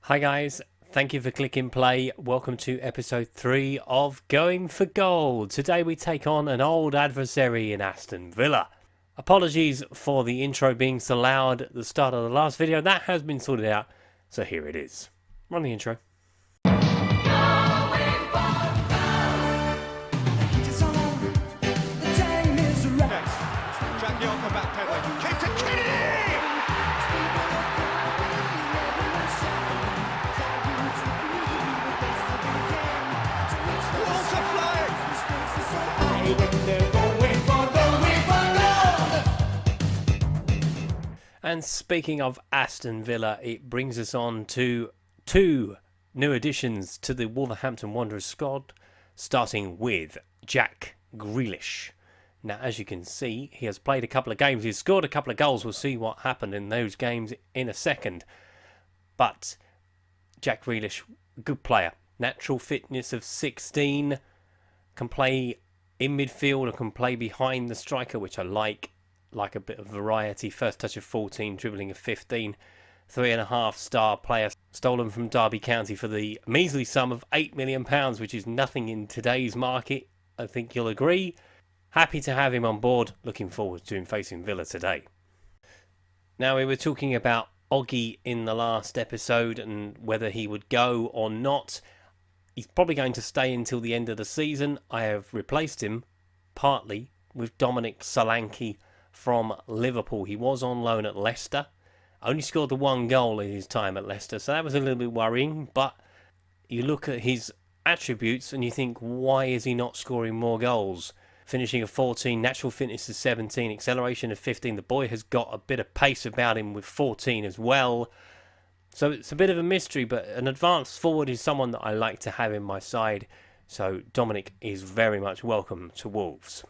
Hi guys, thank you for clicking play. Welcome to episode 3 of Going for Gold. Today we take on an old adversary in Aston Villa. Apologies for the intro being so loud at the start of the last video. That has been sorted out, so here it is. Run the intro. And speaking of Aston Villa, it brings us on to two new additions to the Wolverhampton Wanderers squad, starting with Jack Grealish. Now, as you can see, he has played a couple of games. He's scored a couple of goals. We'll see what happened in those games in a second. But Jack Grealish, good player. Natural fitness of 16. Can play in midfield or can play behind the striker, which I like a bit of variety. First touch of 14, dribbling of 15. 3.5-star player, stolen from Derby County for the measly sum of £8 million, which is nothing in today's market. I think you'll agree. Happy to have him on board. Looking forward to him facing Villa today. Now, we were talking about Oggy in the last episode and whether he would go or not. He's probably going to stay until the end of the season. I have replaced him partly with Dominic Solanke from Liverpool. He was on loan at Leicester. Only scored the one goal in his time at Leicester, so that was a little bit worrying. But you look at his attributes and you think, why is he not scoring more goals? Finishing at 14, natural fitness of 17, acceleration of 15. The boy has got a bit of pace about him with 14 as well. So it's a bit of a mystery, but an advanced forward is someone that I like to have in my side. So Dominic is very much welcome to Wolves.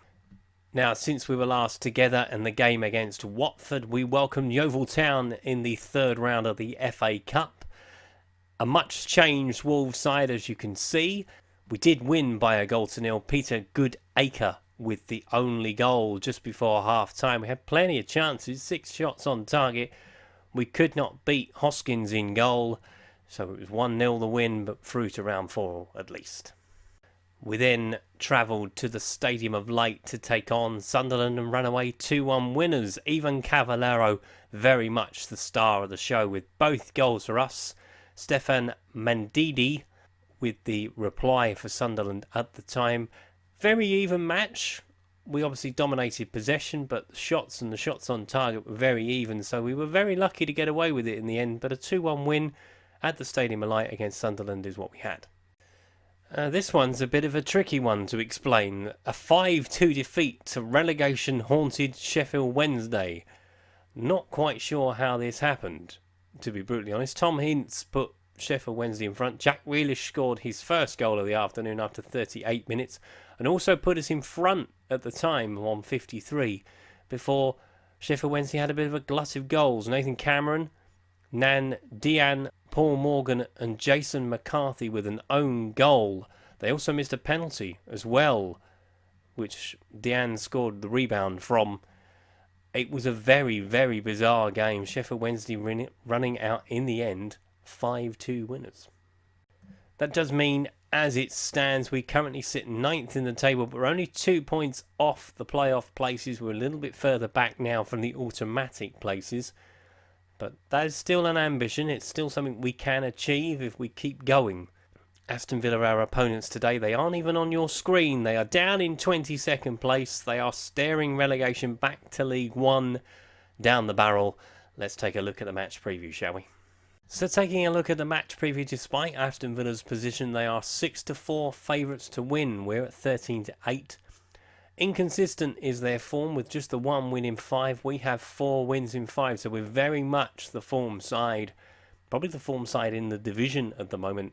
Now, since we were last together in the game against Watford, we welcomed Yeovil Town in the third round of the FA Cup. A much changed Wolves side, as you can see. We did win by 1-0. Peter Goodacre with the only goal just before half-time. We had plenty of chances, 6 shots on target. We could not beat Hoskins in goal, so it was 1-0 the win, but through to round 4 at least. We then travelled to the Stadium of Light to take on Sunderland and ran away 2-1 winners. Ivan Cavallero, very much the star of the show with both goals for us. Stefan Mandidi with the reply for Sunderland at the time. Very even match. We obviously dominated possession, but the shots and the shots on target were very even, so we were very lucky to get away with it in the end. But a 2-1 win at the Stadium of Light against Sunderland is what we had. This one's a bit of a tricky one to explain. A 5-2 defeat to relegation-haunted Sheffield Wednesday. Not quite sure how this happened, to be brutally honest. Tom Hince put Sheffield Wednesday in front. Jack Grealish scored his first goal of the afternoon after 38 minutes and also put us in front at the time on 53 before Sheffield Wednesday had a bit of a glut of goals. Nathan Cameron, Nan Dean, Paul Morgan and Jason McCarthy with an own goal. They also missed a penalty as well, which Dean scored the rebound from. It was a very, very bizarre game. Sheffield Wednesday running out in the end 5-2 winners. That does mean, as it stands, we currently sit 9th in the table, but we're only 2 points off the playoff places. We're a little bit further back now from the automatic places. But that is still an ambition. It's still something we can achieve if we keep going. Aston Villa are our opponents today. They aren't even on your screen. They are down in 22nd place. They are staring relegation back to League One down the barrel. Let's take a look at the match preview, shall we? So taking a look at the match preview, despite Aston Villa's position, they are 6-4 favourites to win. We're at 13-8. Inconsistent is their form with just the 1 win in 5. We have 4 wins in 5, so we're very much the form side. Probably the form side in the division at the moment,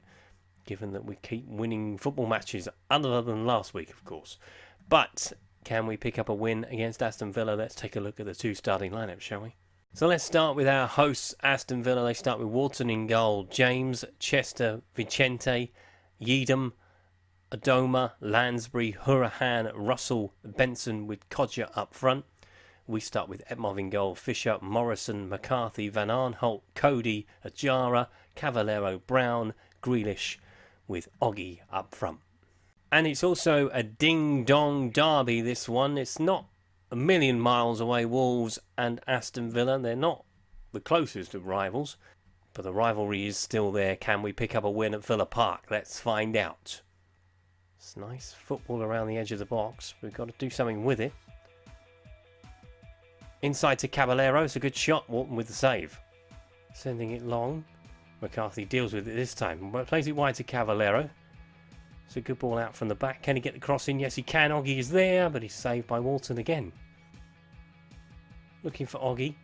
given that we keep winning football matches, other than last week, of course. But can we pick up a win against Aston Villa? Let's take a look at the 2 starting lineups, shall we? So let's start with our hosts, Aston Villa. They start with Wharton in goal, James, Chester, Vicente, Yeadham, Adoma, Lansbury, Hurahan, Russell, Benson with Kodja up front. We start with Edmov in goal, Fisher, Morrison, McCarthy, Van Arnholt, Cody, Ajara, Cavallero, Brown, Grealish with Oggy up front. And it's also a ding-dong derby, this one. It's not a million miles away, Wolves and Aston Villa. They're not the closest of rivals, but the rivalry is still there. Can we pick up a win at Villa Park? Let's find out. It's nice football around the edge of the box. We've got to do something with it. Inside to Caballero. It's a good shot. Walton with the save. Sending it long. McCarthy deals with it this time. Plays it wide to Caballero. It's a good ball out from the back. Can he get the cross in? Yes, he can. Oggy is there, but he's saved by Walton again. Looking for Oggy.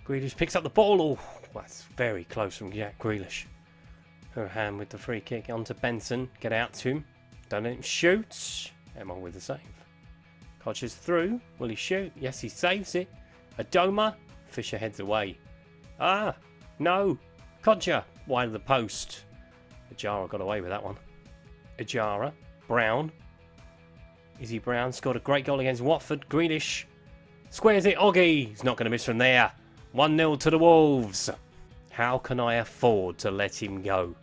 Grealish picks up the ball. Oh, that's very close from Jack Grealish. Her hand with the free kick onto Benson. Get out to him. Don't let him shoot. Emma with the save. Kodja's through. Will he shoot? Yes, he saves it. Adoma. Fisher heads away. Ah, no. Kodja wide of the post. Ajara got away with that one. Ajara. Brown. Izzy Brown scored a great goal against Watford. Grealish squares it. Oggy. He's not going to miss from there. 1-0 to the Wolves. How can I afford to let him go?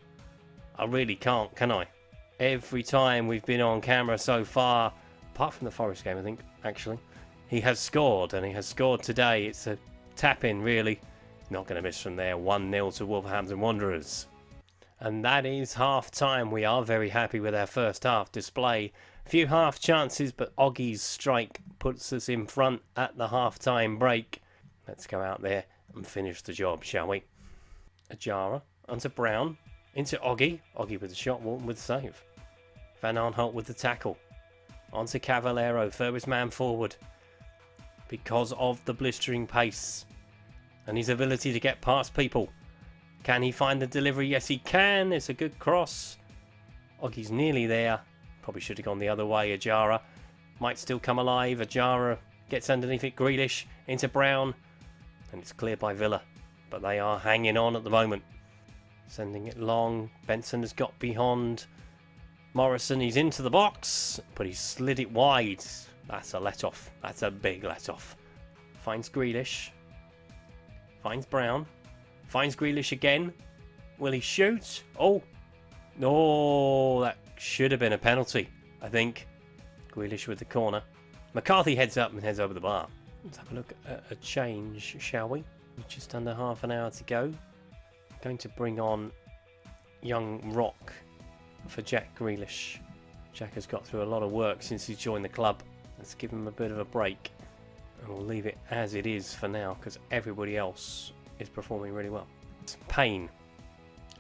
I really can't, can I? Every time we've been on camera so far, apart from the Forest game, I think, actually, he has scored, and he has scored today. It's a tap-in, really. Not going to miss from there. 1-0 to Wolverhampton Wanderers. And that is half-time. We are very happy with our first half display. Few half chances, but Oggy's strike puts us in front at the half-time break. Let's go out there and finish the job, shall we? Ajara onto Brown, into Oggy. Oggy with the shot, Walton with the save. Van Aanholt with the tackle. Onto Cavallero, furthest man forward. Because of the blistering pace and his ability to get past people. Can he find the delivery? Yes, he can. It's a good cross. Oggy's nearly there. Probably should have gone the other way. Ajara might still come alive. Ajara gets underneath it. Grealish into Brown. And it's cleared by Villa. But they are hanging on at the moment. Sending it long. Benson has got behind Morrison. He's into the box. But he slid it wide. That's a let-off. That's a big let-off. Finds Grealish. Finds Brown. Finds Grealish again. Will he shoot? Oh. No, that should have been a penalty, I think. Grealish with the corner. McCarthy heads up and heads over the bar. Let's have a look at a change, shall we? Just under half an hour to go. Going to bring on young Rock for Jack Grealish. Jack has got through a lot of work since he joined the club. Let's give him a bit of a break. And we'll leave it as it is for now because everybody else is performing really well. It's Payne.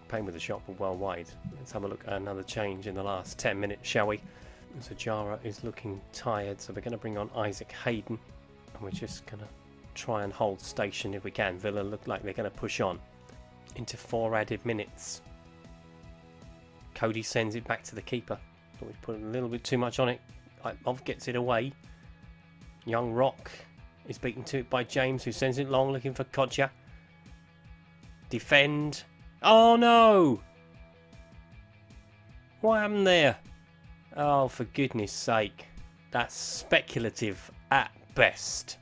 Payne with the shot, but well wide. Let's have a look at another change in the last 10 minutes, shall we? So Jara is looking tired, so we're going to bring on Isaac Hayden. And we're just going to try and hold station if we can. Villa look like they're going to push on into 4 added minutes. Cody sends it back to the keeper. Thought we'd put a little bit too much on it. Ov gets it away. Young Rock is beaten to it by James, who sends it long, looking for Kodja. Defend. Oh no! What happened there? Oh, for goodness sake. That's speculative at best.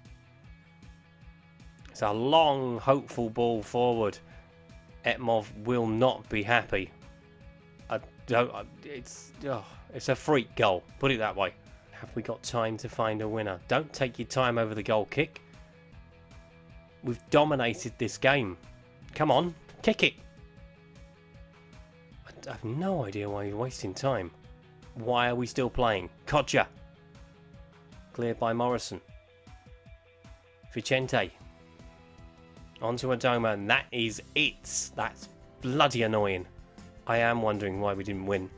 It's a long, hopeful ball forward. Etmov will not be happy. It's a freak goal, put it that way. Have we got time to find a winner? Don't take your time over the goal kick. We've dominated this game. Come on, kick it. I have no idea why you're wasting time. Why are we still playing? Kodja. Cleared by Morrison. Vicente. Onto Adoma, and that is it. That's bloody annoying. I am wondering why we didn't win.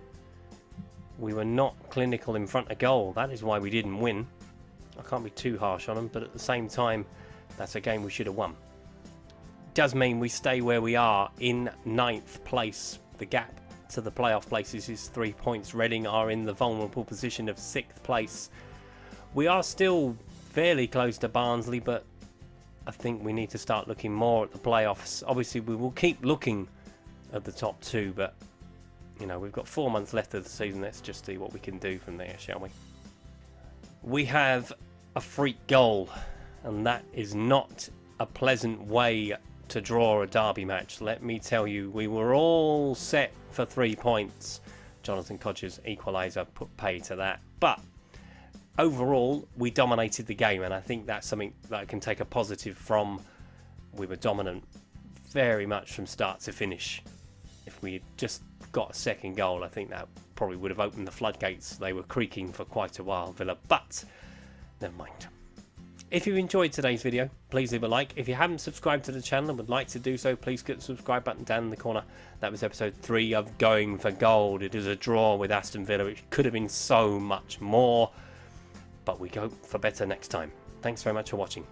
We were not clinical in front of goal. That is why we didn't win. I can't be too harsh on them, but at the same time, that's a game we should have won. Does mean we stay where we are in 9th place. The gap to the playoff places is 3 points. Reading are in the vulnerable position of 6th place. We are still fairly close to Barnsley, but I think we need to start looking more at the playoffs. Obviously, we will keep looking at the top 2, but you know, we've got 4 months left of the season. Let's just see what we can do from there, shall we? We have a freak goal, and that is not a pleasant way to draw a derby match. Let me tell you, we were all set for 3 points. Jonathan Codger's equaliser put pay to that. But overall, we dominated the game, and I think that's something that I can take a positive from. We were dominant very much from start to finish. If we had just got a second goal, I think that probably would have opened the floodgates. They were creaking for quite a while, Villa, but never mind. If you enjoyed today's video, please leave a like. If you haven't subscribed to the channel and would like to do so, please click the subscribe button down in the corner. That was episode 3 of Going for Gold. It is a draw with Aston Villa, which could have been so much more, but we go for better next time. Thanks very much for watching.